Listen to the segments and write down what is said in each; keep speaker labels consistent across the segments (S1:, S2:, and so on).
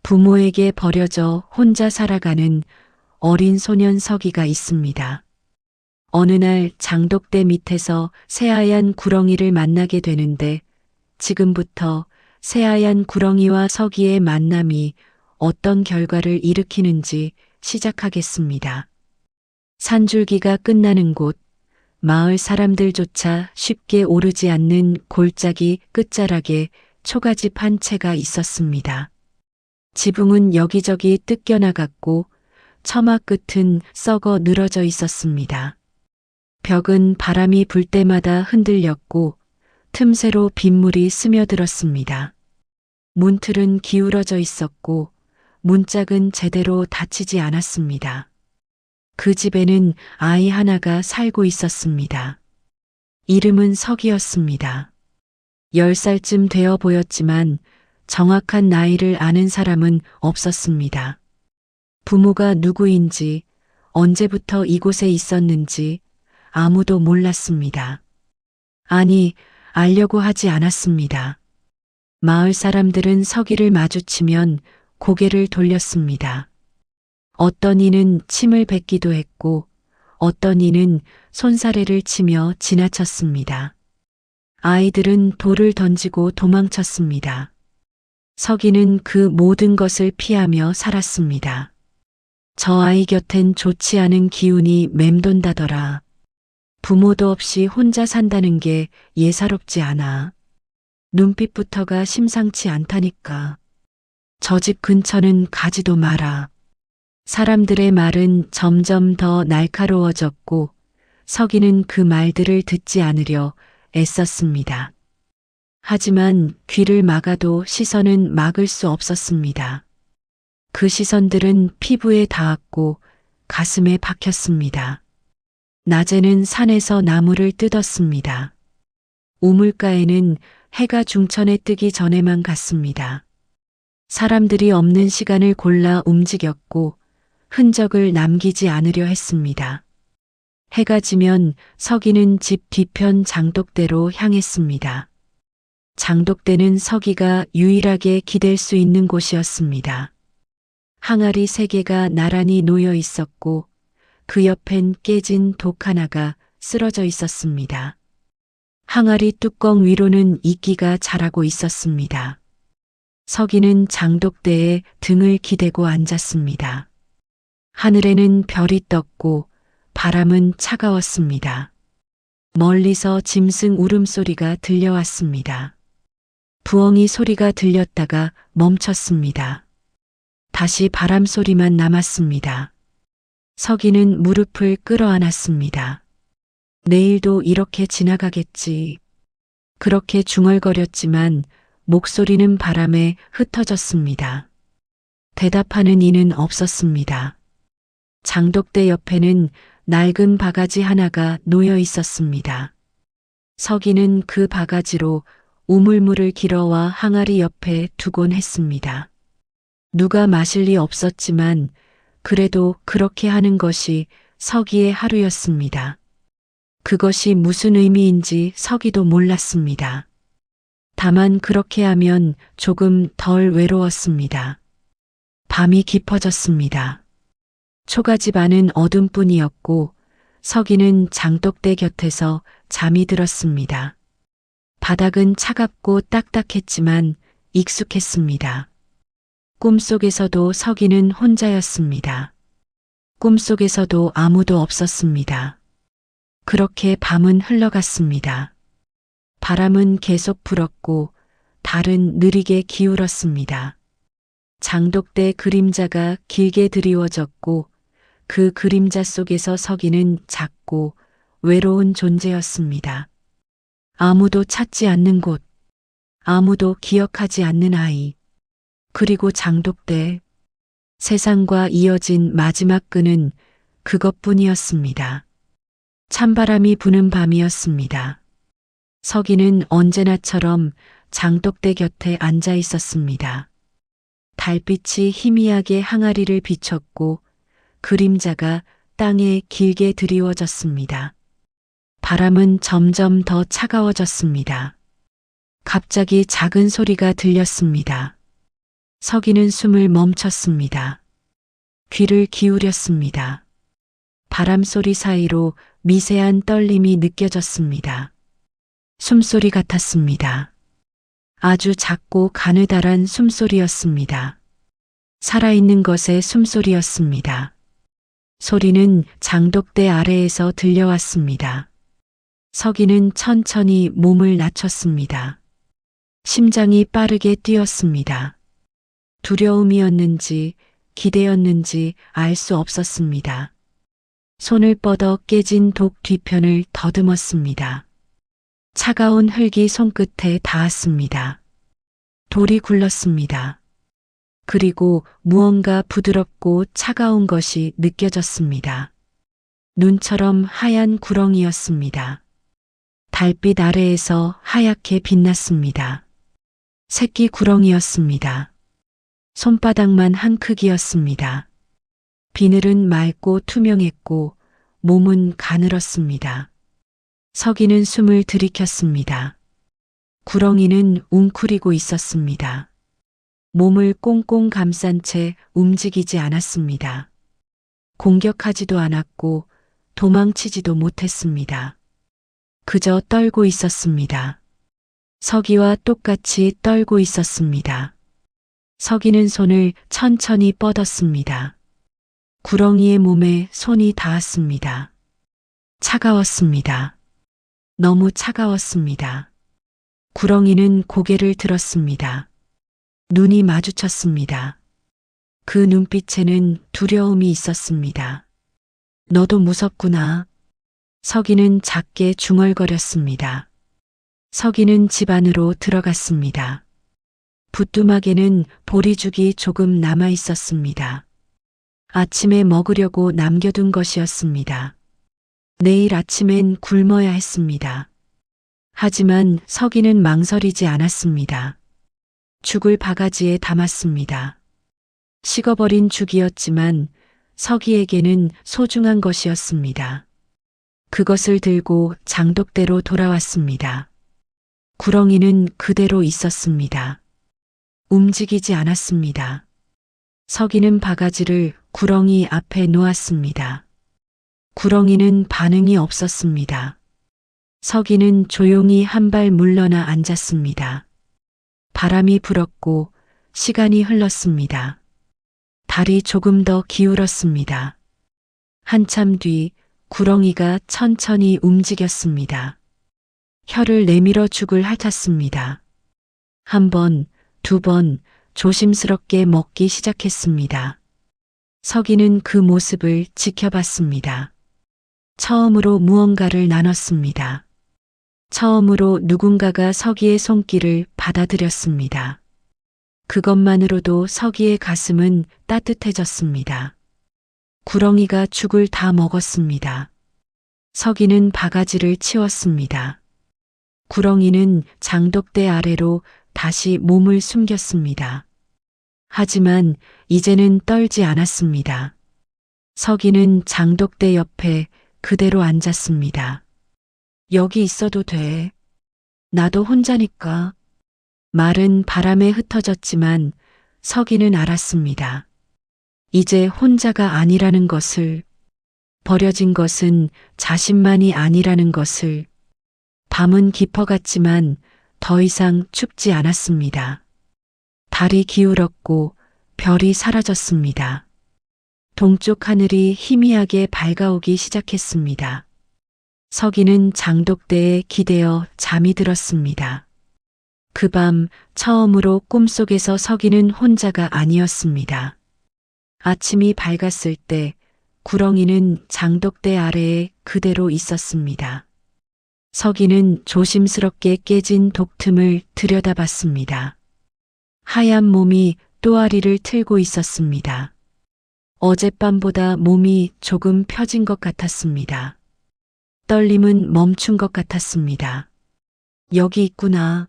S1: 부모에게 버려져 혼자 살아가는 어린 소년 서기가 있습니다. 어느 날 장독대 밑에서 새하얀 구렁이를 만나게 되는데 지금부터 새하얀 구렁이와 서기의 만남이 어떤 결과를 일으키는지 시작하겠습니다. 산줄기가 끝나는 곳, 마을 사람들조차 쉽게 오르지 않는 골짜기 끝자락에 초가집 한 채가 있었습니다. 지붕은 여기저기 뜯겨나갔고 처마 끝은 썩어 늘어져 있었습니다. 벽은 바람이 불 때마다 흔들렸고 틈새로 빗물이 스며들었습니다. 문틀은 기울어져 있었고 문짝은 제대로 닫히지 않았습니다. 그 집에는 아이 하나가 살고 있었습니다. 이름은 석이었습니다. 10살쯤 되어 보였지만 정확한 나이를 아는 사람은 없었습니다. 부모가 누구인지, 언제부터 이곳에 있었는지 아무도 몰랐습니다. 아니, 알려고 하지 않았습니다. 마을 사람들은 서기를 마주치면 고개를 돌렸습니다. 어떤 이는 침을 뱉기도 했고 어떤 이는 손사래를 치며 지나쳤습니다. 아이들은 돌을 던지고 도망쳤습니다. 서기는 그 모든 것을 피하며 살았습니다. 저 아이 곁엔 좋지 않은 기운이 맴돈다더라. 부모도 없이 혼자 산다는 게 예사롭지 않아. 눈빛부터가 심상치 않다니까. 저 집 근처는 가지도 마라. 사람들의 말은 점점 더 날카로워졌고 서기는 그 말들을 듣지 않으려 애썼습니다. 하지만 귀를 막아도 시선은 막을 수 없었습니다. 그 시선들은 피부에 닿았고 가슴에 박혔습니다. 낮에는 산에서 나무를 뜯었습니다. 우물가에는 해가 중천에 뜨기 전에만 갔습니다. 사람들이 없는 시간을 골라 움직였고 흔적을 남기지 않으려 했습니다. 해가 지면 서기는 집 뒤편 장독대로 향했습니다. 장독대는 서기가 유일하게 기댈 수 있는 곳이었습니다. 항아리 3개가 나란히 놓여 있었고 그 옆엔 깨진 독 하나가 쓰러져 있었습니다. 항아리 뚜껑 위로는 이끼가 자라고 있었습니다. 서기는 장독대에 등을 기대고 앉았습니다. 하늘에는 별이 떴고 바람은 차가웠습니다. 멀리서 짐승 울음소리가 들려왔습니다. 부엉이 소리가 들렸다가 멈췄습니다. 다시 바람 소리만 남았습니다. 서기는 무릎을 끌어안았습니다. 내일도 이렇게 지나가겠지. 그렇게 중얼거렸지만 목소리는 바람에 흩어졌습니다. 대답하는 이는 없었습니다. 장독대 옆에는 낡은 바가지 하나가 놓여 있었습니다. 서기는 그 바가지로 우물물을 길어와 항아리 옆에 두곤 했습니다. 누가 마실 리 없었지만 그래도 그렇게 하는 것이 서기의 하루였습니다. 그것이 무슨 의미인지 서기도 몰랐습니다. 다만 그렇게 하면 조금 덜 외로웠습니다. 밤이 깊어졌습니다. 초가집 안은 어둠뿐이었고 서기는 장독대 곁에서 잠이 들었습니다. 바닥은 차갑고 딱딱했지만 익숙했습니다. 꿈속에서도 서기는 혼자였습니다. 꿈속에서도 아무도 없었습니다. 그렇게 밤은 흘러갔습니다. 바람은 계속 불었고 달은 느리게 기울었습니다. 장독대 그림자가 길게 드리워졌고 그 그림자 속에서 서기는 작고 외로운 존재였습니다. 아무도 찾지 않는 곳, 아무도 기억하지 않는 아이, 그리고 장독대, 세상과 이어진 마지막 끈은 그것뿐이었습니다. 찬바람이 부는 밤이었습니다. 서기는 언제나처럼 장독대 곁에 앉아 있었습니다. 달빛이 희미하게 항아리를 비췄고 그림자가 땅에 길게 드리워졌습니다. 바람은 점점 더 차가워졌습니다. 갑자기 작은 소리가 들렸습니다. 서기는 숨을 멈췄습니다. 귀를 기울였습니다. 바람소리 사이로 미세한 떨림이 느껴졌습니다. 숨소리 같았습니다. 아주 작고 가느다란 숨소리였습니다. 살아있는 것의 숨소리였습니다. 소리는 장독대 아래에서 들려왔습니다. 서기는 천천히 몸을 낮췄습니다. 심장이 빠르게 뛰었습니다. 두려움이었는지 기대였는지 알 수 없었습니다. 손을 뻗어 깨진 독 뒤편을 더듬었습니다. 차가운 흙이 손끝에 닿았습니다. 돌이 굴렀습니다. 그리고 무언가 부드럽고 차가운 것이 느껴졌습니다. 눈처럼 하얀 구렁이였습니다. 달빛 아래에서 하얗게 빛났습니다. 새끼 구렁이였습니다. 손바닥만 한 크기였습니다. 비늘은 맑고 투명했고 몸은 가늘었습니다. 서기는 숨을 들이켰습니다. 구렁이는 웅크리고 있었습니다. 몸을 꽁꽁 감싼 채 움직이지 않았습니다. 공격하지도 않았고 도망치지도 못했습니다. 그저 떨고 있었습니다. 서기와 똑같이 떨고 있었습니다. 서기는 손을 천천히 뻗었습니다. 구렁이의 몸에 손이 닿았습니다. 차가웠습니다. 너무 차가웠습니다. 구렁이는 고개를 들었습니다. 눈이 마주쳤습니다. 그 눈빛에는 두려움이 있었습니다. 너도 무섭구나. 서기는 작게 중얼거렸습니다. 서기는 집 안으로 들어갔습니다. 부뚜막에는 보리죽이 조금 남아 있었습니다. 아침에 먹으려고 남겨둔 것이었습니다. 내일 아침엔 굶어야 했습니다. 하지만 서기는 망설이지 않았습니다. 죽을 바가지에 담았습니다. 식어버린 죽이었지만 서기에게는 소중한 것이었습니다. 그것을 들고 장독대로 돌아왔습니다. 구렁이는 그대로 있었습니다. 움직이지 않았습니다. 서기는 바가지를 구렁이 앞에 놓았습니다. 구렁이는 반응이 없었습니다. 서기는 조용히 한 발 물러나 앉았습니다. 바람이 불었고 시간이 흘렀습니다. 달이 조금 더 기울었습니다. 한참 뒤 구렁이가 천천히 움직였습니다. 혀를 내밀어 죽을 핥았습니다. 한 번, 두 번 조심스럽게 먹기 시작했습니다. 서기는 그 모습을 지켜봤습니다. 처음으로 무언가를 나눴습니다. 처음으로 누군가가 서기의 손길을 받아들였습니다. 그것만으로도 서기의 가슴은 따뜻해졌습니다. 구렁이가 죽을 다 먹었습니다. 서기는 바가지를 치웠습니다. 구렁이는 장독대 아래로 다시 몸을 숨겼습니다. 하지만 이제는 떨지 않았습니다. 서기는 장독대 옆에 그대로 앉았습니다. 여기 있어도 돼. 나도 혼자니까. 말은 바람에 흩어졌지만 서기는 알았습니다. 이제 혼자가 아니라는 것을, 버려진 것은 자신만이 아니라는 것을. 밤은 깊어갔지만 더 이상 춥지 않았습니다. 달이 기울었고 별이 사라졌습니다. 동쪽 하늘이 희미하게 밝아오기 시작했습니다. 서기는 장독대에 기대어 잠이 들었습니다. 그 밤 처음으로 꿈속에서 서기는 혼자가 아니었습니다. 아침이 밝았을 때 구렁이는 장독대 아래에 그대로 있었습니다. 서기는 조심스럽게 깨진 독틈을 들여다봤습니다. 하얀 몸이 또아리를 틀고 있었습니다. 어젯밤보다 몸이 조금 펴진 것 같았습니다. 떨림은 멈춘 것 같았습니다. 여기 있구나.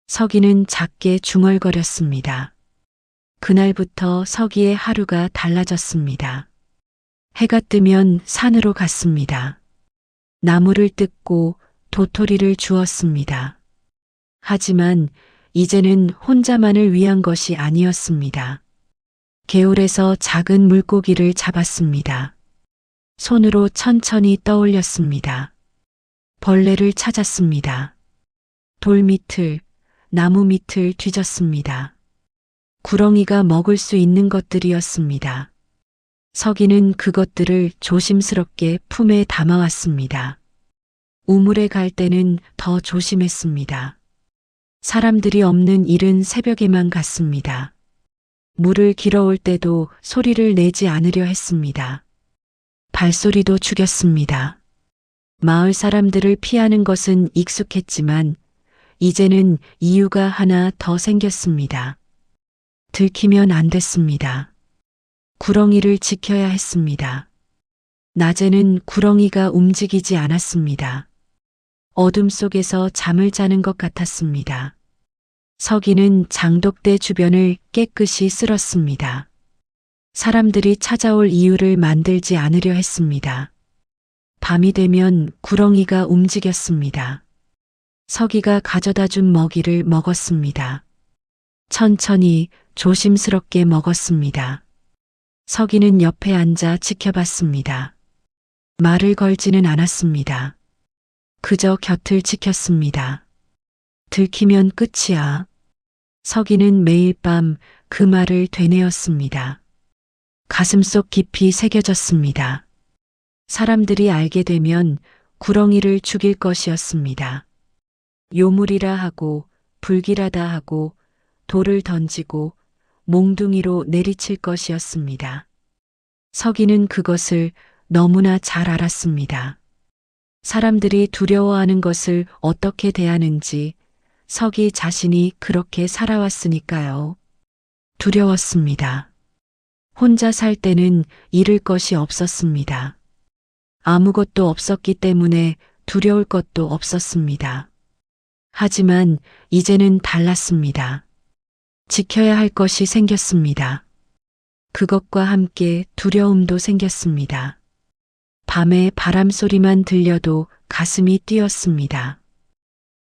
S1: 서기는 작게 중얼거렸습니다. 그날부터 서기의 하루가 달라졌습니다. 해가 뜨면 산으로 갔습니다. 나무를 뜯고 도토리를 주웠습니다. 하지만 이제는 혼자만을 위한 것이 아니었습니다. 개울에서 작은 물고기를 잡았습니다. 손으로 천천히 떠올렸습니다. 벌레를 찾았습니다. 돌 밑을, 나무 밑을 뒤졌습니다. 구렁이가 먹을 수 있는 것들이었습니다. 서기는 그것들을 조심스럽게 품에 담아왔습니다. 우물에 갈 때는 더 조심했습니다. 사람들이 없는 이른 새벽에만 갔습니다. 물을 길어올 때도 소리를 내지 않으려 했습니다. 발소리도 죽였습니다. 마을 사람들을 피하는 것은 익숙했지만 이제는 이유가 하나 더 생겼습니다. 들키면 안 됐습니다. 구렁이를 지켜야 했습니다. 낮에는 구렁이가 움직이지 않았습니다. 어둠 속에서 잠을 자는 것 같았습니다. 서기는 장독대 주변을 깨끗이 쓸었습니다. 사람들이 찾아올 이유를 만들지 않으려 했습니다. 밤이 되면 구렁이가 움직였습니다. 서기가 가져다 준 먹이를 먹었습니다. 천천히 조심스럽게 먹었습니다. 서기는 옆에 앉아 지켜봤습니다. 말을 걸지는 않았습니다. 그저 곁을 지켰습니다. 들키면 끝이야. 서기는 매일 밤 그 말을 되뇌었습니다. 가슴속 깊이 새겨졌습니다. 사람들이 알게 되면 구렁이를 죽일 것이었습니다. 요물이라 하고 불길하다 하고 돌을 던지고 몽둥이로 내리칠 것이었습니다. 서기는 그것을 너무나 잘 알았습니다. 사람들이 두려워하는 것을 어떻게 대하는지 서기 자신이 그렇게 살아왔으니까요. 두려웠습니다. 혼자 살 때는 잃을 것이 없었습니다. 아무것도 없었기 때문에 두려울 것도 없었습니다. 하지만 이제는 달랐습니다. 지켜야 할 것이 생겼습니다. 그것과 함께 두려움도 생겼습니다. 밤에 바람 소리만 들려도 가슴이 뛰었습니다.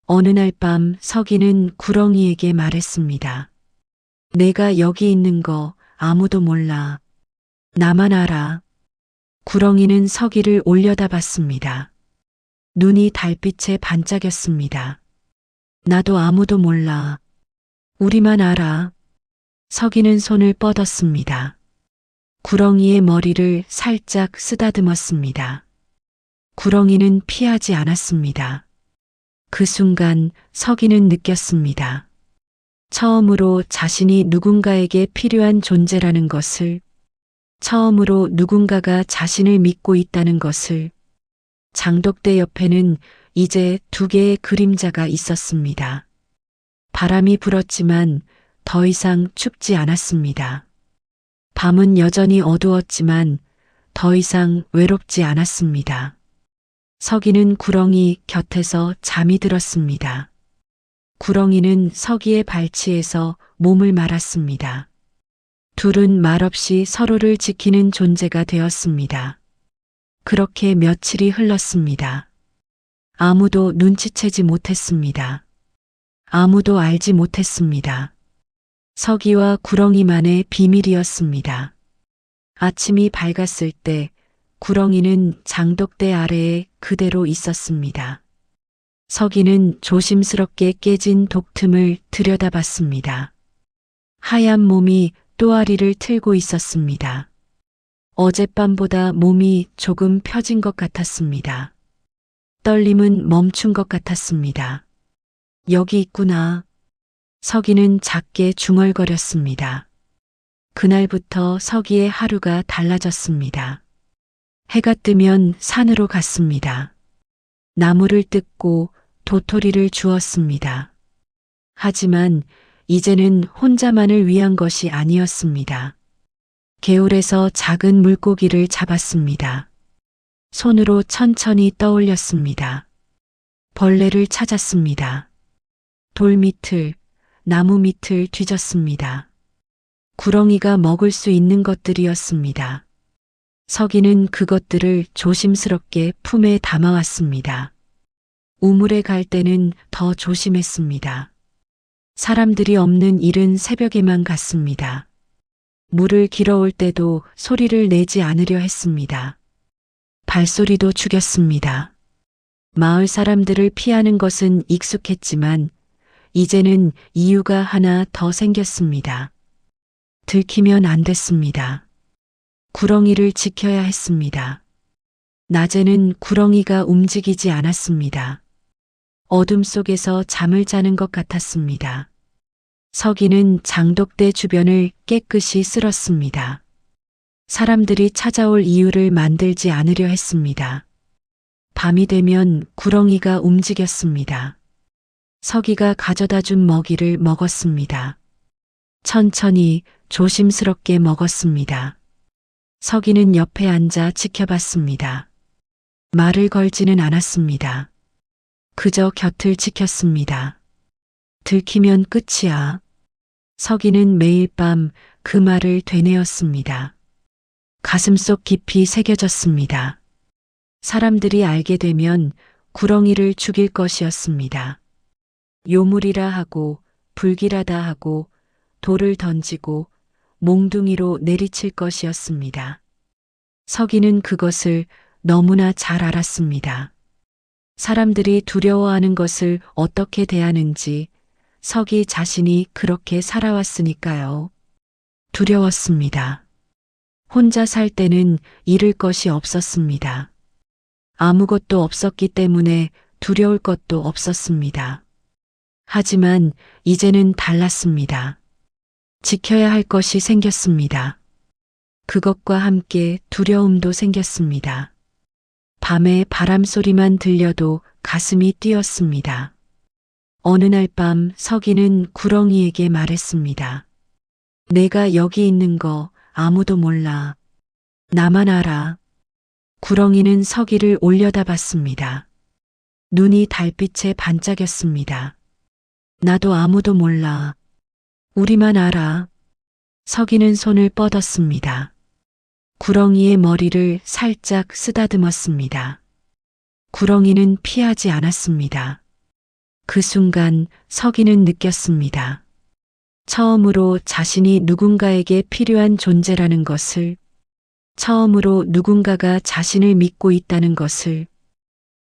S1: 어느 날 밤 서기는 구렁이에게 말했습니다. 내가 여기 있는 거 아무도 몰라. 나만 알아. 구렁이는 서기를 올려다봤습니다. 눈이 달빛에 반짝였습니다. 나도 아무도 몰라. 우리만 알아. 서기는 손을 뻗었습니다. 구렁이의 머리를 살짝 쓰다듬었습니다. 구렁이는 피하지 않았습니다. 그 순간 서기는 느꼈습니다. 처음으로 자신이 누군가에게 필요한 존재라는 것을, 처음으로 누군가가 자신을 믿고 있다는 것을. 장독대 옆에는 이제 두 개의 그림자가 있었습니다. 바람이 불었지만 더 이상 춥지 않았습니다. 밤은 여전히 어두웠지만 더 이상 외롭지 않았습니다. 서기는 구렁이 곁에서 잠이 들었습니다. 구렁이는 서기의 발치에서 몸을 말았습니다. 둘은 말없이 서로를 지키는 존재가 되었습니다. 그렇게 며칠이 흘렀습니다. 아무도 눈치채지 못했습니다. 아무도 알지 못했습니다. 서기와 구렁이만의 비밀이었습니다. 아침이 밝았을 때 구렁이는 장독대 아래에 그대로 있었습니다. 서기는 조심스럽게 깨진 독틈을 들여다봤습니다. 하얀 몸이 또아리를 틀고 있었습니다. 어젯밤보다 몸이 조금 펴진 것 같았습니다. 떨림은 멈춘 것 같았습니다. 여기 있구나. 서기는 작게 중얼거렸습니다. 그날부터 서기의 하루가 달라졌습니다. 해가 뜨면 산으로 갔습니다. 나무를 뜯고 도토리를 주었습니다. 하지만 이제는 혼자만을 위한 것이 아니었습니다. 개울에서 작은 물고기를 잡았습니다. 손으로 천천히 떠올렸습니다. 벌레를 찾았습니다. 돌 밑을, 나무 밑을 뒤졌습니다. 구렁이가 먹을 수 있는 것들이었습니다. 서기는 그것들을 조심스럽게 품에 담아왔습니다. 우물에 갈 때는 더 조심했습니다. 사람들이 없는 이른 새벽에만 갔습니다. 물을 길어올 때도 소리를 내지 않으려 했습니다. 발소리도 죽였습니다. 마을 사람들을 피하는 것은 익숙했지만 이제는 이유가 하나 더 생겼습니다. 들키면 안 됐습니다. 구렁이를 지켜야 했습니다. 낮에는 구렁이가 움직이지 않았습니다. 어둠 속에서 잠을 자는 것 같았습니다. 서기는 장독대 주변을 깨끗이 쓸었습니다. 사람들이 찾아올 이유를 만들지 않으려 했습니다. 밤이 되면 구렁이가 움직였습니다. 서기가 가져다 준 먹이를 먹었습니다. 천천히 조심스럽게 먹었습니다. 서기는 옆에 앉아 지켜봤습니다. 말을 걸지는 않았습니다. 그저 곁을 지켰습니다. 들키면 끝이야. 서기는 매일 밤 그 말을 되뇌었습니다. 가슴속 깊이 새겨졌습니다. 사람들이 알게 되면 구렁이를 죽일 것이었습니다. 요물이라 하고 불길하다 하고 돌을 던지고 몽둥이로 내리칠 것이었습니다. 서기는 그것을 너무나 잘 알았습니다. 사람들이 두려워하는 것을 어떻게 대하는지 서기 자신이 그렇게 살아왔으니까요. 두려웠습니다. 혼자 살 때는 잃을 것이 없었습니다. 아무것도 없었기 때문에 두려울 것도 없었습니다. 하지만 이제는 달랐습니다. 지켜야 할 것이 생겼습니다. 그것과 함께 두려움도 생겼습니다. 밤에 바람 소리만 들려도 가슴이 뛰었습니다. 어느 날 밤 서기는 구렁이에게 말했습니다. 내가 여기 있는 거 아무도 몰라. 나만 알아. 구렁이는 서기를 올려다봤습니다. 눈이 달빛에 반짝였습니다. 나도 아무도 몰라. 우리만 알아. 서기는 손을 뻗었습니다. 구렁이의 머리를 살짝 쓰다듬었습니다. 구렁이는 피하지 않았습니다. 그 순간 서기는 느꼈습니다. 처음으로 자신이 누군가에게 필요한 존재라는 것을, 처음으로 누군가가 자신을 믿고 있다는 것을.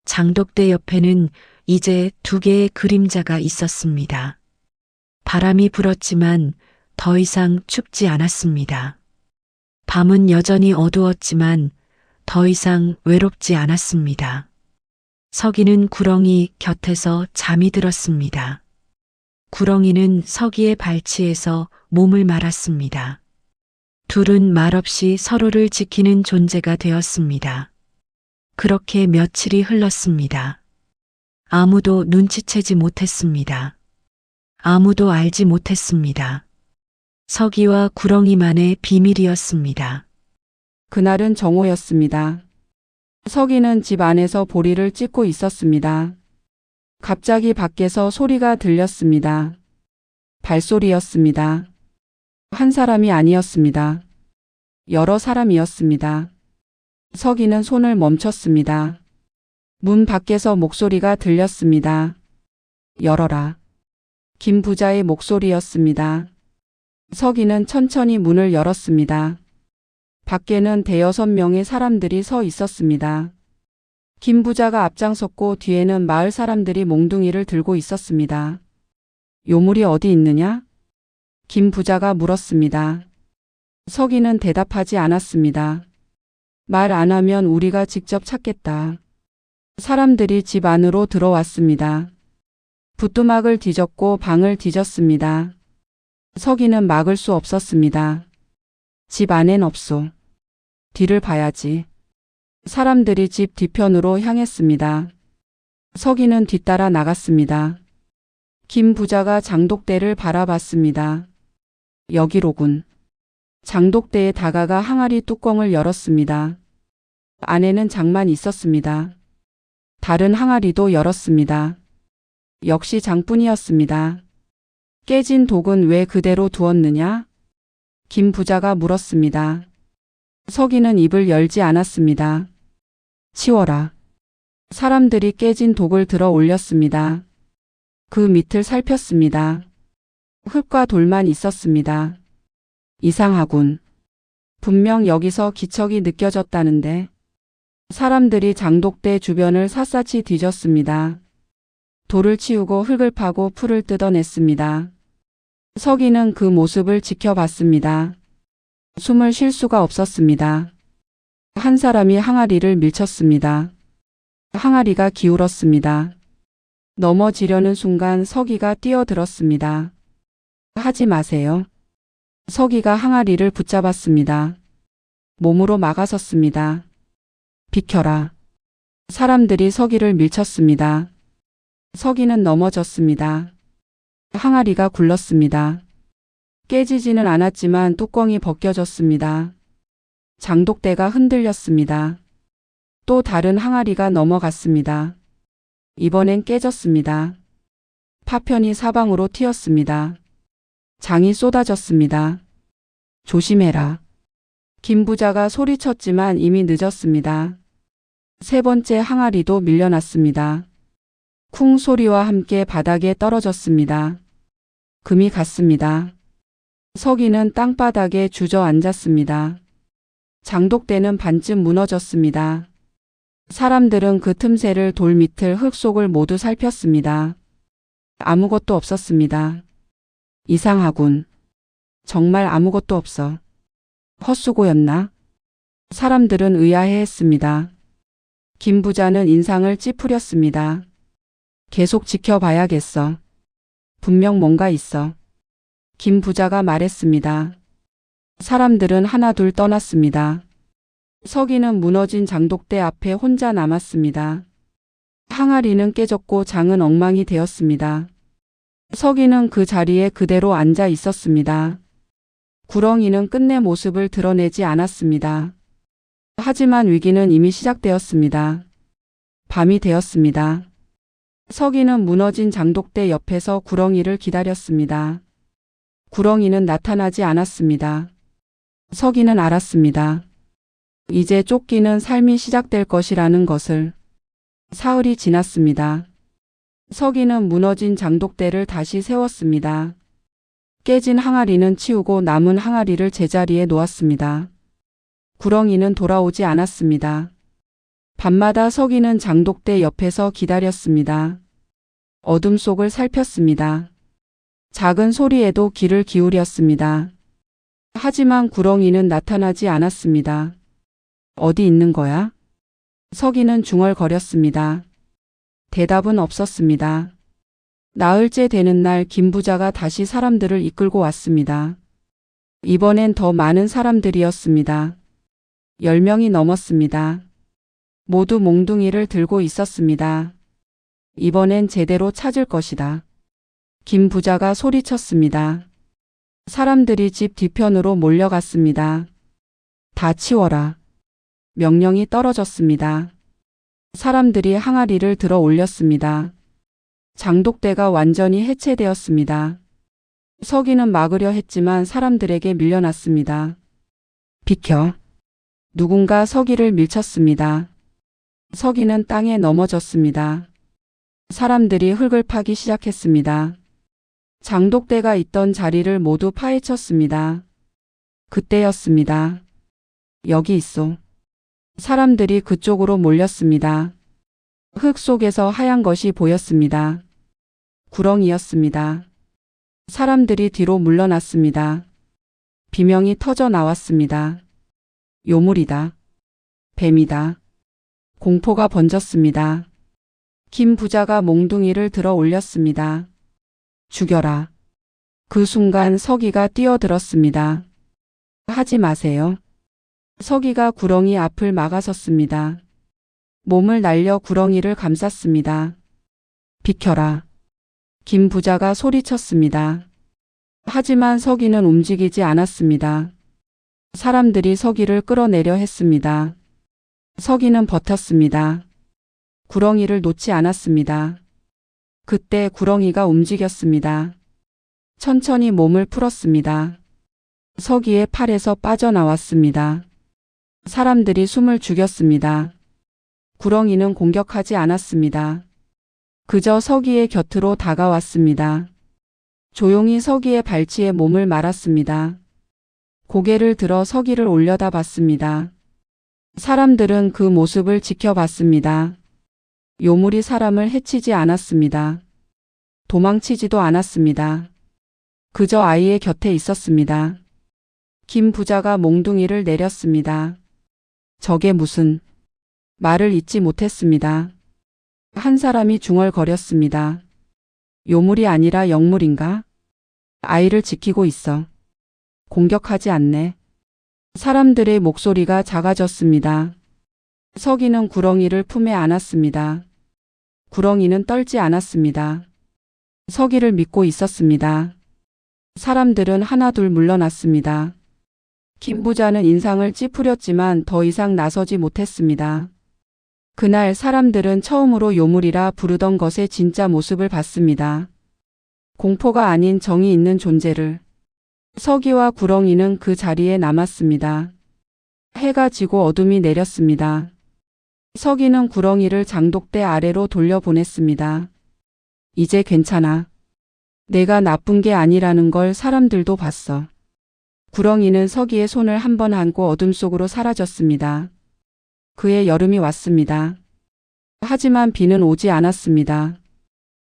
S1: 장독대 옆에는 이제 두 개의 그림자가 있었습니다. 바람이 불었지만 더 이상 춥지 않았습니다. 밤은 여전히 어두웠지만 더 이상 외롭지 않았습니다. 서기는 구렁이 곁에서 잠이 들었습니다. 구렁이는 서기의 발치에서 몸을 말았습니다. 둘은 말없이 서로를 지키는 존재가 되었습니다. 그렇게 며칠이 흘렀습니다. 아무도 눈치채지 못했습니다. 아무도 알지 못했습니다. 서기와 구렁이만의 비밀이었습니다.
S2: 그날은 정오였습니다. 서기는 집 안에서 보리를 찢고 있었습니다. 갑자기 밖에서 소리가 들렸습니다. 발소리였습니다. 한 사람이 아니었습니다. 여러 사람이었습니다. 서기는 손을 멈췄습니다. 문 밖에서 목소리가 들렸습니다. 열어라. 김 부자의 목소리였습니다. 서기는 천천히 문을 열었습니다. 밖에는 대여섯 명의 사람들이 서 있었습니다. 김 부자가 앞장섰고 뒤에는 마을 사람들이 몽둥이를 들고 있었습니다. 요물이 어디 있느냐? 김 부자가 물었습니다. 서기는 대답하지 않았습니다. 말 안 하면 우리가 직접 찾겠다. 사람들이 집 안으로 들어왔습니다. 부뚜막을 뒤졌고 방을 뒤졌습니다. 서기는 막을 수 없었습니다. 집 안엔 없소. 뒤를 봐야지. 사람들이 집 뒤편으로 향했습니다. 서기는 뒤따라 나갔습니다. 김 부자가 장독대를 바라봤습니다. 여기로군. 장독대에 다가가 항아리 뚜껑을 열었습니다. 안에는 장만 있었습니다. 다른 항아리도 열었습니다. 역시 장뿐이었습니다. 깨진 독은 왜 그대로 두었느냐? 김 부자가 물었습니다. 서기는 입을 열지 않았습니다. 치워라. 사람들이 깨진 독을 들어 올렸습니다. 그 밑을 살폈습니다. 흙과 돌만 있었습니다. 이상하군. 분명 여기서 기척이 느껴졌다는데. 사람들이 장독대 주변을 샅샅이 뒤졌습니다. 돌을 치우고 흙을 파고 풀을 뜯어냈습니다. 서기는 그 모습을 지켜봤습니다. 숨을 쉴 수가 없었습니다. 한 사람이 항아리를 밀쳤습니다. 항아리가 기울었습니다. 넘어지려는 순간 서기가 뛰어들었습니다. 하지 마세요. 서기가 항아리를 붙잡았습니다. 몸으로 막아섰습니다. 비켜라. 사람들이 서기를 밀쳤습니다. 서기는 넘어졌습니다. 항아리가 굴렀습니다. 깨지지는 않았지만 뚜껑이 벗겨졌습니다. 장독대가 흔들렸습니다. 또 다른 항아리가 넘어갔습니다. 이번엔 깨졌습니다. 파편이 사방으로 튀었습니다. 장이 쏟아졌습니다. 조심해라. 김 부자가 소리쳤지만 이미 늦었습니다. 세 번째 항아리도 밀려났습니다. 쿵 소리와 함께 바닥에 떨어졌습니다. 금이 갔습니다. 서기는 땅바닥에 주저앉았습니다. 장독대는 반쯤 무너졌습니다. 사람들은 그 틈새를 돌 밑을 흙 속을 모두 살폈습니다. 아무것도 없었습니다. 이상하군. 정말 아무것도 없어. 헛수고였나? 사람들은 의아해했습니다. 김 부자는 인상을 찌푸렸습니다. 계속 지켜봐야겠어. 분명 뭔가 있어. 김 부자가 말했습니다. 사람들은 하나둘 떠났습니다. 서기는 무너진 장독대 앞에 혼자 남았습니다. 항아리는 깨졌고 장은 엉망이 되었습니다. 서기는 그 자리에 그대로 앉아 있었습니다. 구렁이는 끝내 모습을 드러내지 않았습니다. 하지만 위기는 이미 시작되었습니다. 밤이 되었습니다. 서기는 무너진 장독대 옆에서 구렁이를 기다렸습니다. 구렁이는 나타나지 않았습니다. 서기는 알았습니다. 이제 쫓기는 삶이 시작될 것이라는 것을. 사흘이 지났습니다. 서기는 무너진 장독대를 다시 세웠습니다. 깨진 항아리는 치우고 남은 항아리를 제자리에 놓았습니다. 구렁이는 돌아오지 않았습니다. 밤마다 서기는 장독대 옆에서 기다렸습니다. 어둠 속을 살폈습니다. 작은 소리에도 귀를 기울였습니다. 하지만 구렁이는 나타나지 않았습니다. 어디 있는 거야? 서기는 중얼거렸습니다. 대답은 없었습니다. 나흘째 되는 날 김 부자가 다시 사람들을 이끌고 왔습니다. 이번엔 더 많은 사람들이었습니다. 10명이 넘었습니다. 모두 몽둥이를 들고 있었습니다. 이번엔 제대로 찾을 것이다. 김 부자가 소리쳤습니다. 사람들이 집 뒤편으로 몰려갔습니다. 다 치워라. 명령이 떨어졌습니다. 사람들이 항아리를 들어 올렸습니다. 장독대가 완전히 해체되었습니다. 서기는 막으려 했지만 사람들에게 밀려났습니다. 비켜. 누군가 서기를 밀쳤습니다. 서기는 땅에 넘어졌습니다. 사람들이 흙을 파기 시작했습니다. 장독대가 있던 자리를 모두 파헤쳤습니다. 그때였습니다. 여기 있어. 사람들이 그쪽으로 몰렸습니다. 흙 속에서 하얀 것이 보였습니다. 구렁이였습니다. 사람들이 뒤로 물러났습니다. 비명이 터져 나왔습니다. 요물이다. 뱀이다. 공포가 번졌습니다. 김 부자가 몽둥이를 들어 올렸습니다. 죽여라. 그 순간 서기가 뛰어들었습니다. 하지 마세요. 서기가 구렁이 앞을 막아섰습니다. 몸을 날려 구렁이를 감쌌습니다. 비켜라. 김 부자가 소리쳤습니다. 하지만 서기는 움직이지 않았습니다. 사람들이 서기를 끌어내려 했습니다. 서기는 버텼습니다. 구렁이를 놓지 않았습니다. 그때 구렁이가 움직였습니다. 천천히 몸을 풀었습니다. 서기의 팔에서 빠져나왔습니다. 사람들이 숨을 죽였습니다. 구렁이는 공격하지 않았습니다. 그저 서기의 곁으로 다가왔습니다. 조용히 서기의 발치에 몸을 말았습니다. 고개를 들어 서기를 올려다봤습니다. 사람들은 그 모습을 지켜봤습니다. 요물이 사람을 해치지 않았습니다. 도망치지도 않았습니다. 그저 아이의 곁에 있었습니다. 김 부자가 몽둥이를 내렸습니다. 저게 무슨 말을 잇지 못했습니다. 한 사람이 중얼거렸습니다. 요물이 아니라 영물인가? 아이를 지키고 있어. 공격하지 않네. 사람들의 목소리가 작아졌습니다. 서기는 구렁이를 품에 안았습니다. 구렁이는 떨지 않았습니다. 서기를 믿고 있었습니다. 사람들은 하나둘 물러났습니다. 김 부자는 인상을 찌푸렸지만 더 이상 나서지 못했습니다. 그날 사람들은 처음으로 요물이라 부르던 것의 진짜 모습을 봤습니다. 공포가 아닌 정이 있는 존재를. 서기와 구렁이는 그 자리에 남았습니다. 해가 지고 어둠이 내렸습니다. 서기는 구렁이를 장독대 아래로 돌려보냈습니다. 이제 괜찮아. 내가 나쁜 게 아니라는 걸 사람들도 봤어. 구렁이는 서기의 손을 한 번 안고 어둠 속으로 사라졌습니다. 그의 여름이 왔습니다. 하지만 비는 오지 않았습니다.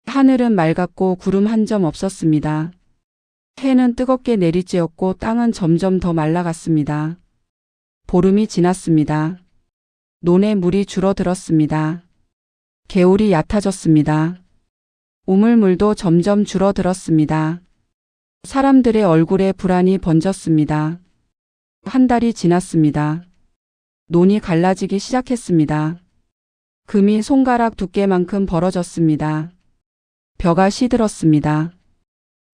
S2: 하늘은 맑았고 구름 한 점 없었습니다. 해는 뜨겁게 내리쬐었고 땅은 점점 더 말라갔습니다. 보름이 지났습니다. 논에 물이 줄어들었습니다. 개울이 얕아졌습니다. 우물물도 점점 줄어들었습니다. 사람들의 얼굴에 불안이 번졌습니다. 한 달이 지났습니다. 논이 갈라지기 시작했습니다. 금이 손가락 두께만큼 벌어졌습니다. 벼가 시들었습니다.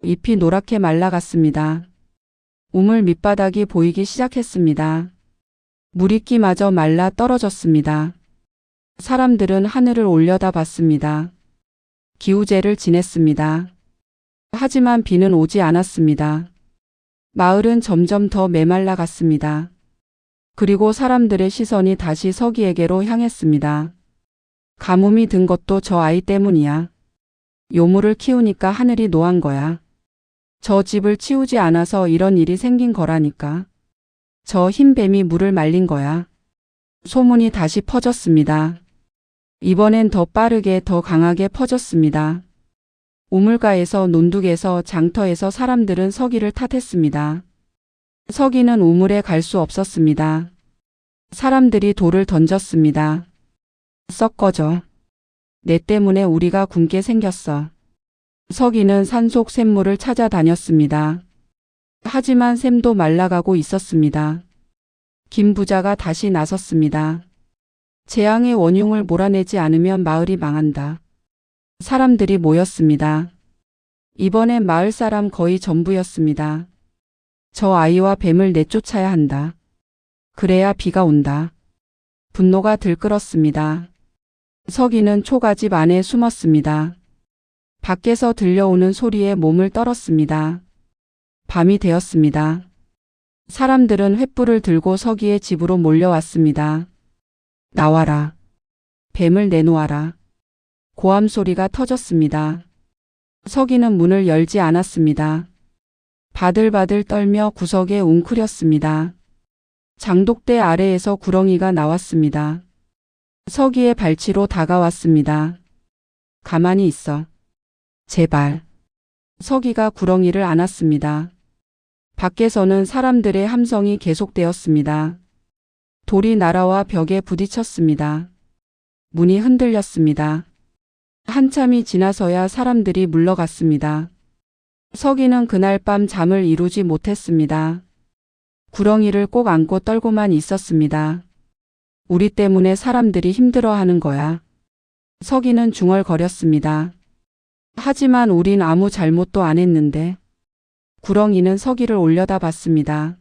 S2: 잎이 노랗게 말라갔습니다. 우물 밑바닥이 보이기 시작했습니다. 물이끼마저 말라 떨어졌습니다. 사람들은 하늘을 올려다봤습니다. 기우제를 지냈습니다. 하지만 비는 오지 않았습니다. 마을은 점점 더 메말라 갔습니다. 그리고 사람들의 시선이 다시 서기에게로 향했습니다. 가뭄이 든 것도 저 아이 때문이야. 요물을 키우니까 하늘이 노한 거야. 저 집을 치우지 않아서 이런 일이 생긴 거라니까. 저 흰 뱀이 물을 말린 거야. 소문이 다시 퍼졌습니다. 이번엔 더 빠르게 더 강하게 퍼졌습니다. 우물가에서 논둑에서 장터에서 사람들은 서기를 탓했습니다. 서기는 우물에 갈 수 없었습니다. 사람들이 돌을 던졌습니다. 썩 꺼져. 내 때문에 우리가 굶게 생겼어. 서기는 산속 샘물을 찾아다녔습니다. 하지만 샘도 말라가고 있었습니다. 김 부자가 다시 나섰습니다. 재앙의 원흉을 몰아내지 않으면 마을이 망한다. 사람들이 모였습니다. 이번엔 마을 사람 거의 전부였습니다. 저 아이와 뱀을 내쫓아야 한다. 그래야 비가 온다. 분노가 들끓었습니다. 서기는 초가집 안에 숨었습니다. 밖에서 들려오는 소리에 몸을 떨었습니다. 밤이 되었습니다. 사람들은 횃불을 들고 서기의 집으로 몰려왔습니다. 나와라. 뱀을 내놓아라. 고함 소리가 터졌습니다. 서기는 문을 열지 않았습니다. 바들바들 떨며 구석에 웅크렸습니다. 장독대 아래에서 구렁이가 나왔습니다. 서기의 발치로 다가왔습니다. 가만히 있어. 제발. 서기가 구렁이를 안았습니다. 밖에서는 사람들의 함성이 계속되었습니다. 돌이 날아와 벽에 부딪혔습니다. 문이 흔들렸습니다. 한참이 지나서야 사람들이 물러갔습니다. 서기는 그날 밤 잠을 이루지 못했습니다. 구렁이를 꼭 안고 떨고만 있었습니다. 우리 때문에 사람들이 힘들어하는 거야. 서기는 중얼거렸습니다. 하지만 우린 아무 잘못도 안 했는데. 구렁이는 서기를 올려다봤습니다.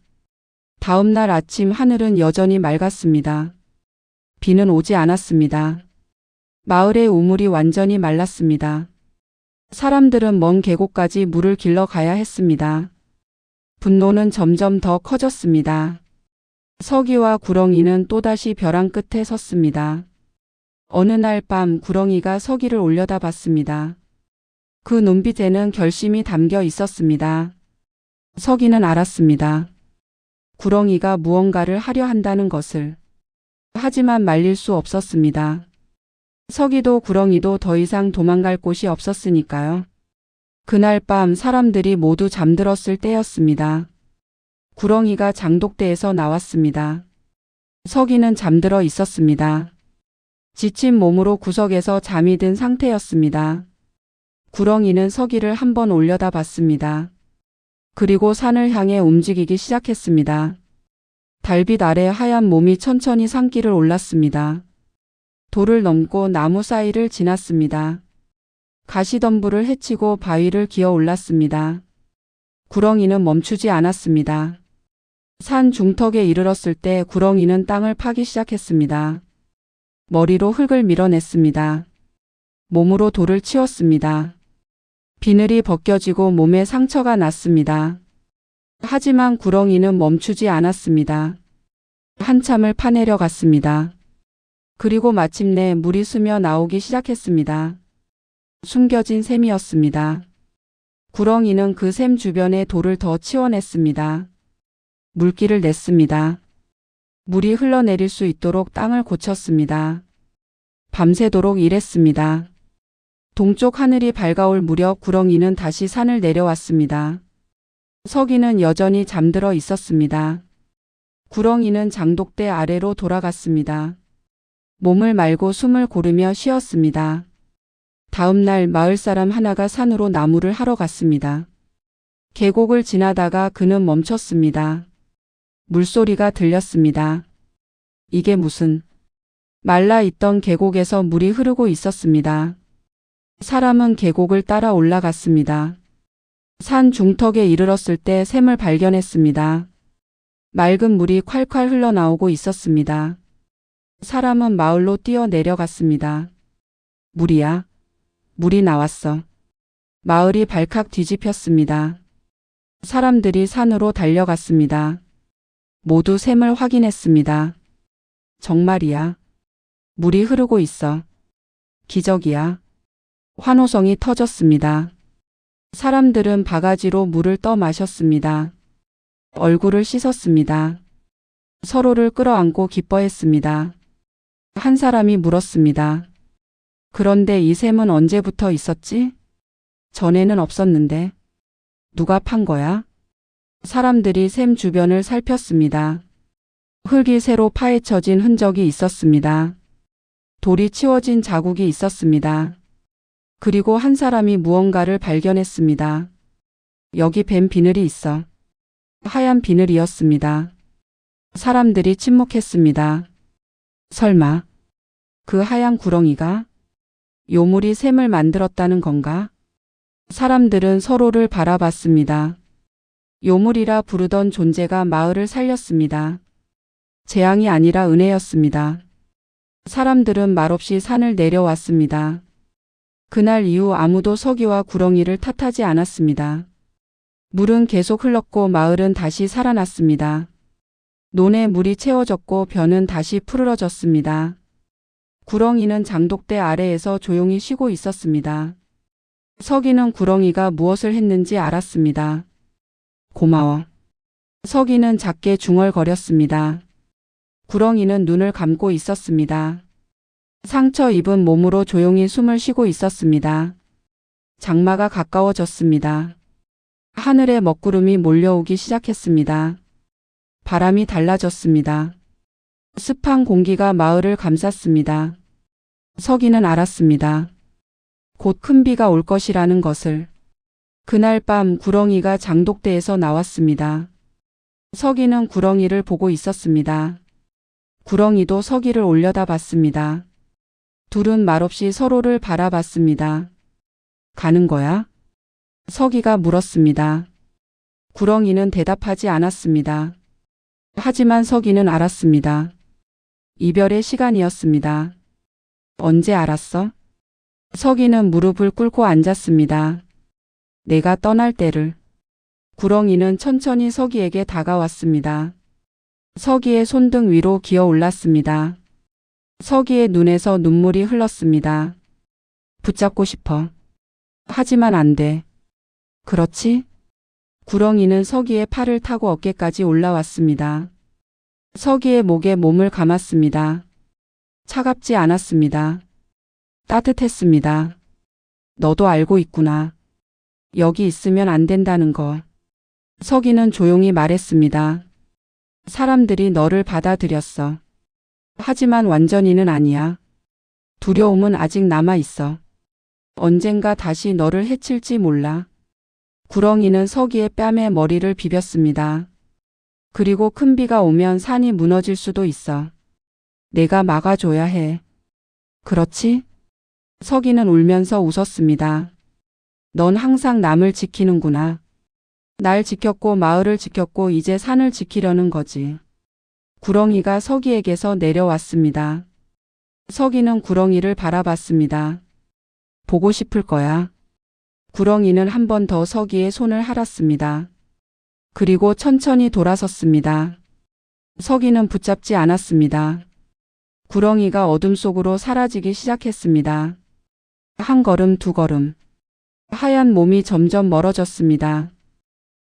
S2: 다음 날 아침 하늘은 여전히 맑았습니다. 비는 오지 않았습니다. 마을의 우물이 완전히 말랐습니다. 사람들은 먼 계곡까지 물을 길러 가야 했습니다. 분노는 점점 더 커졌습니다. 서기와 구렁이는 또다시 벼랑 끝에 섰습니다. 어느 날 밤 구렁이가 서기를 올려다봤습니다. 그 눈빛에는 결심이 담겨 있었습니다. 서기는 알았습니다. 구렁이가 무언가를 하려 한다는 것을. 하지만 말릴 수 없었습니다. 서기도 구렁이도 더 이상 도망갈 곳이 없었으니까요. 그날 밤 사람들이 모두 잠들었을 때였습니다. 구렁이가 장독대에서 나왔습니다. 서기는 잠들어 있었습니다. 지친 몸으로 구석에서 잠이 든 상태였습니다. 구렁이는 서기를 한번 올려다 봤습니다. 그리고 산을 향해 움직이기 시작했습니다. 달빛 아래 하얀 몸이 천천히 산길을 올랐습니다. 돌을 넘고 나무 사이를 지났습니다. 가시덤불을 헤치고 바위를 기어 올랐습니다. 구렁이는 멈추지 않았습니다. 산 중턱에 이르렀을 때 구렁이는 땅을 파기 시작했습니다. 머리로 흙을 밀어냈습니다. 몸으로 돌을 치웠습니다. 비늘이 벗겨지고 몸에 상처가 났습니다. 하지만 구렁이는 멈추지 않았습니다. 한참을 파내려 갔습니다. 그리고 마침내 물이 스며 나오기 시작했습니다. 숨겨진 샘이었습니다. 구렁이는 그 샘 주변에 돌을 더 치워냈습니다. 물기를 냈습니다. 물이 흘러내릴 수 있도록 땅을 고쳤습니다. 밤새도록 일했습니다. 동쪽 하늘이 밝아올 무렵 구렁이는 다시 산을 내려왔습니다. 서기는 여전히 잠들어 있었습니다. 구렁이는 장독대 아래로 돌아갔습니다. 몸을 말고 숨을 고르며 쉬었습니다. 다음 날 마을 사람 하나가 산으로 나무를 하러 갔습니다. 계곡을 지나다가 그는 멈췄습니다. 물소리가 들렸습니다. 이게 무슨... 말라 있던 계곡에서 물이 흐르고 있었습니다. 사람은 계곡을 따라 올라갔습니다. 산 중턱에 이르렀을 때 샘을 발견했습니다. 맑은 물이 콸콸 흘러나오고 있었습니다. 사람은 마을로 뛰어 내려갔습니다. 물이야. 물이 나왔어. 마을이 발칵 뒤집혔습니다. 사람들이 산으로 달려갔습니다. 모두 샘을 확인했습니다. 정말이야. 물이 흐르고 있어. 기적이야. 환호성이 터졌습니다. 사람들은 바가지로 물을 떠 마셨습니다. 얼굴을 씻었습니다. 서로를 끌어안고 기뻐했습니다. 한 사람이 물었습니다. 그런데 이 샘은 언제부터 있었지? 전에는 없었는데. 누가 판 거야? 사람들이 샘 주변을 살폈습니다. 흙이 새로 파헤쳐진 흔적이 있었습니다. 돌이 치워진 자국이 있었습니다. 그리고 한 사람이 무언가를 발견했습니다. 여기 뱀 비늘이 있어. 하얀 비늘이었습니다. 사람들이 침묵했습니다. 설마 그 하얀 구렁이가 요물이 샘을 만들었다는 건가? 사람들은 서로를 바라봤습니다. 요물이라 부르던 존재가 마을을 살렸습니다. 재앙이 아니라 은혜였습니다. 사람들은 말없이 산을 내려왔습니다. 그날 이후 아무도 서기와 구렁이를 탓하지 않았습니다. 물은 계속 흘렀고 마을은 다시 살아났습니다. 논에 물이 채워졌고 벼는 다시 푸르러졌습니다. 구렁이는 장독대 아래에서 조용히 쉬고 있었습니다. 서기는 구렁이가 무엇을 했는지 알았습니다. 고마워. 서기는 작게 중얼거렸습니다. 구렁이는 눈을 감고 있었습니다. 상처 입은 몸으로 조용히 숨을 쉬고 있었습니다. 장마가 가까워졌습니다. 하늘에 먹구름이 몰려오기 시작했습니다. 바람이 달라졌습니다. 습한 공기가 마을을 감쌌습니다. 서기는 알았습니다. 곧 큰 비가 올 것이라는 것을. 그날 밤 구렁이가 장독대에서 나왔습니다. 서기는 구렁이를 보고 있었습니다. 구렁이도 서기를 올려다 봤습니다. 둘은 말없이 서로를 바라봤습니다. 가는 거야? 서기가 물었습니다. 구렁이는 대답하지 않았습니다. 하지만 서기는 알았습니다. 이별의 시간이었습니다. 언제 알았어? 서기는 무릎을 꿇고 앉았습니다. 내가 떠날 때를. 구렁이는 천천히 서기에게 다가왔습니다. 서기의 손등 위로 기어 올랐습니다. 서기의 눈에서 눈물이 흘렀습니다. 붙잡고 싶어. 하지만 안 돼. 그렇지? 구렁이는 서기의 팔을 타고 어깨까지 올라왔습니다. 서기의 목에 몸을 감았습니다. 차갑지 않았습니다. 따뜻했습니다. 너도 알고 있구나. 여기 있으면 안 된다는 거. 서기는 조용히 말했습니다. 사람들이 너를 받아들였어. 하지만 완전히는 아니야. 두려움은 아직 남아 있어. 언젠가 다시 너를 해칠지 몰라. 구렁이는 서기의 뺨에 머리를 비볐습니다. 그리고 큰 비가 오면 산이 무너질 수도 있어. 내가 막아줘야 해. 그렇지? 서기는 울면서 웃었습니다. 넌 항상 남을 지키는구나. 날 지켰고 마을을 지켰고 이제 산을 지키려는 거지. 구렁이가 서기에게서 내려왔습니다. 서기는 구렁이를 바라봤습니다. 보고 싶을 거야. 구렁이는 한 번 더 서기의 손을 할았습니다. 그리고 천천히 돌아섰습니다. 서기는 붙잡지 않았습니다. 구렁이가 어둠 속으로 사라지기 시작했습니다. 한 걸음, 두 걸음. 하얀 몸이 점점 멀어졌습니다.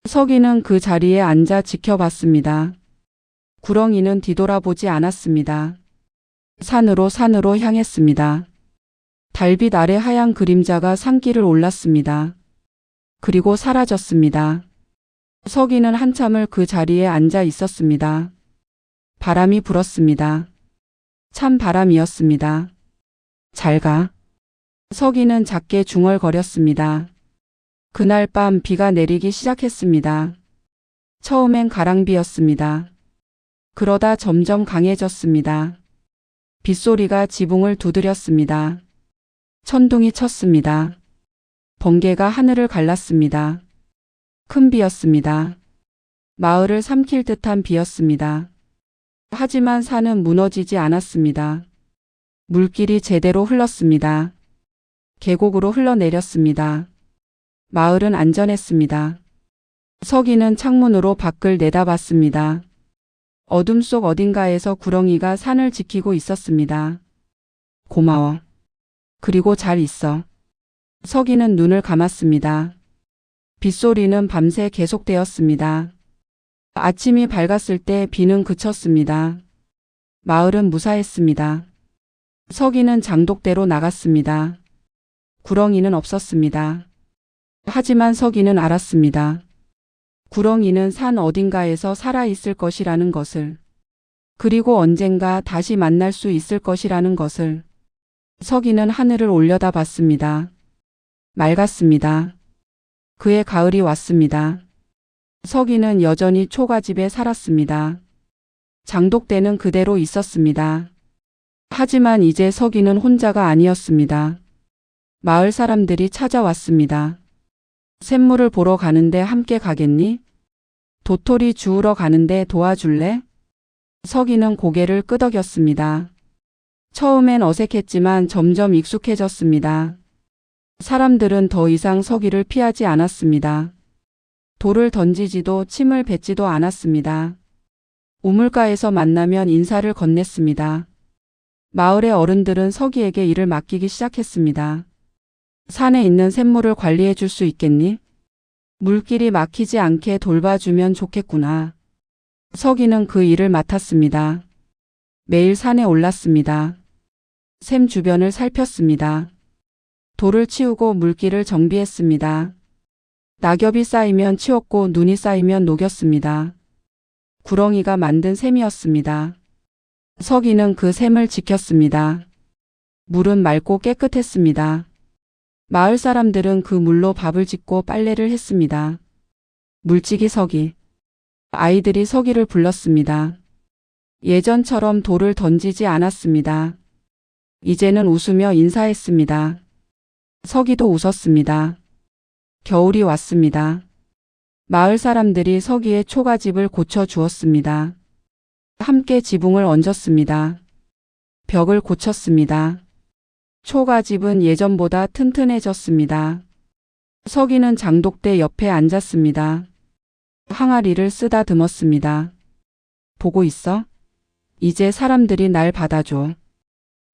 S2: 서기는 그 자리에 앉아 지켜봤습니다. 구렁이는 뒤돌아보지 않았습니다. 산으로 향했습니다. 달빛 아래 하얀 그림자가 산길을 올랐습니다. 그리고 사라졌습니다. 서기는 한참을 그 자리에 앉아 있었습니다. 바람이 불었습니다. 찬 바람이었습니다. 잘 가. 서기는 작게 중얼거렸습니다. 그날 밤 비가 내리기 시작했습니다. 처음엔 가랑비였습니다. 그러다 점점 강해졌습니다. 빗소리가 지붕을 두드렸습니다. 천둥이 쳤습니다. 번개가 하늘을 갈랐습니다. 큰 비였습니다. 마을을 삼킬 듯한 비였습니다. 하지만 산은 무너지지 않았습니다. 물길이 제대로 흘렀습니다. 계곡으로 흘러내렸습니다. 마을은 안전했습니다. 서기는 창문으로 밖을 내다봤습니다. 어둠 속 어딘가에서 구렁이가 산을 지키고 있었습니다. 고마워. 그리고 잘 있어. 서기는 눈을 감았습니다. 빗소리는 밤새 계속되었습니다. 아침이 밝았을 때 비는 그쳤습니다. 마을은 무사했습니다. 서기는 장독대로 나갔습니다. 구렁이는 없었습니다. 하지만 서기는 알았습니다. 구렁이는 산 어딘가에서 살아있을 것이라는 것을, 그리고 언젠가 다시 만날 수 있을 것이라는 것을. 서기는 하늘을 올려다봤습니다. 맑았습니다. 그의 가을이 왔습니다. 서기는 여전히 초가집에 살았습니다. 장독대는 그대로 있었습니다. 하지만 이제 서기는 혼자가 아니었습니다. 마을 사람들이 찾아왔습니다. 샘물을 보러 가는데 함께 가겠니? 도토리 주우러 가는데 도와줄래? 서기는 고개를 끄덕였습니다. 처음엔 어색했지만 점점 익숙해졌습니다. 사람들은 더 이상 서기를 피하지 않았습니다. 돌을 던지지도 침을 뱉지도 않았습니다. 우물가에서 만나면 인사를 건넸습니다. 마을의 어른들은 서기에게 일을 맡기기 시작했습니다. 산에 있는 샘물을 관리해 줄 수 있겠니? 물길이 막히지 않게 돌봐주면 좋겠구나. 서기는 그 일을 맡았습니다. 매일 산에 올랐습니다. 샘 주변을 살폈습니다. 돌을 치우고 물길을 정비했습니다. 낙엽이 쌓이면 치웠고 눈이 쌓이면 녹였습니다. 구렁이가 만든 샘이었습니다. 서기는 그 샘을 지켰습니다. 물은 맑고 깨끗했습니다. 마을 사람들은 그 물로 밥을 짓고 빨래를 했습니다. 물지기 서기. 아이들이 서기를 불렀습니다. 예전처럼 돌을 던지지 않았습니다. 이제는 웃으며 인사했습니다. 서기도 웃었습니다. 겨울이 왔습니다. 마을 사람들이 서기의 초가집을 고쳐 주었습니다. 함께 지붕을 얹었습니다. 벽을 고쳤습니다. 초가집은 예전보다 튼튼해졌습니다. 서기는 장독대 옆에 앉았습니다. 항아리를 쓰다듬었습니다. 보고 있어? 이제 사람들이 날 받아줘.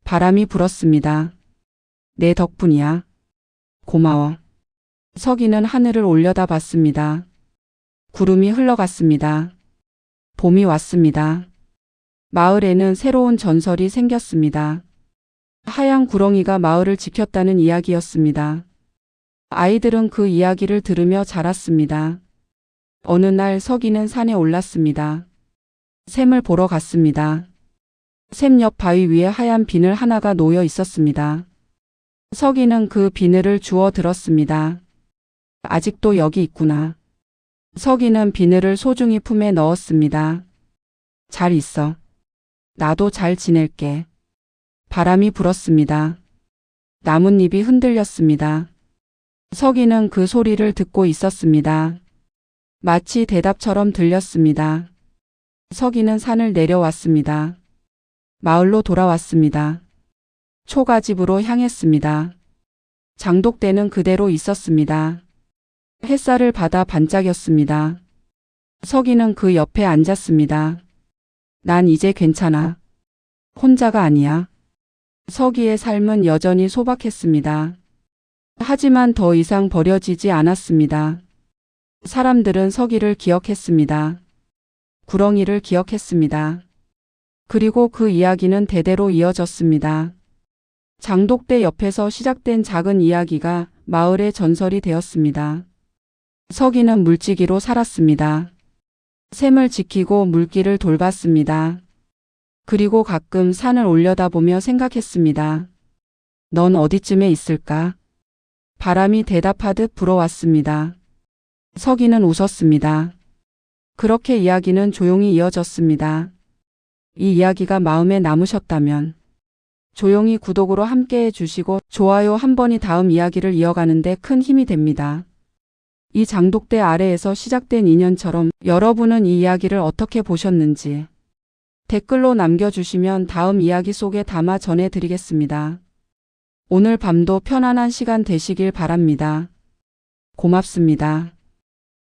S2: 바람이 불었습니다. 내 덕분이야. 고마워. 서기는 하늘을 올려다봤습니다. 구름이 흘러갔습니다. 봄이 왔습니다. 마을에는 새로운 전설이 생겼습니다. 하얀 구렁이가 마을을 지켰다는 이야기였습니다. 아이들은 그 이야기를 들으며 자랐습니다. 어느 날 서기는 산에 올랐습니다. 샘을 보러 갔습니다. 샘 옆 바위 위에 하얀 비늘 하나가 놓여 있었습니다. 서기는 그 비늘을 주워 들었습니다. 아직도 여기 있구나. 서기는 비늘을 소중히 품에 넣었습니다. 잘 있어. 나도 잘 지낼게. 바람이 불었습니다. 나뭇잎이 흔들렸습니다. 서기는 그 소리를 듣고 있었습니다. 마치 대답처럼 들렸습니다. 서기는 산을 내려왔습니다. 마을로 돌아왔습니다. 초가집으로 향했습니다. 장독대는 그대로 있었습니다. 햇살을 받아 반짝였습니다. 서기는 그 옆에 앉았습니다. 난 이제 괜찮아. 혼자가 아니야. 서기의 삶은 여전히 소박했습니다. 하지만 더 이상 버려지지 않았습니다. 사람들은 서기를 기억했습니다. 구렁이를 기억했습니다. 그리고 그 이야기는 대대로 이어졌습니다. 장독대 옆에서 시작된 작은 이야기가 마을의 전설이 되었습니다. 서기는 물지기로 살았습니다. 샘을 지키고 물길을 돌봤습니다. 그리고 가끔 산을 올려다보며 생각했습니다. 넌 어디쯤에 있을까? 바람이 대답하듯 불어왔습니다. 서기는 웃었습니다. 그렇게 이야기는 조용히 이어졌습니다. 이 이야기가 마음에 남으셨다면 조용히 구독으로 함께해 주시고 좋아요 한 번이 다음 이야기를 이어가는 데 큰 힘이 됩니다. 이 장독대 아래에서 시작된 인연처럼 여러분은 이 이야기를 어떻게 보셨는지 댓글로 남겨주시면 다음 이야기 속에 담아 전해드리겠습니다. 오늘 밤도 편안한 시간 되시길 바랍니다. 고맙습니다.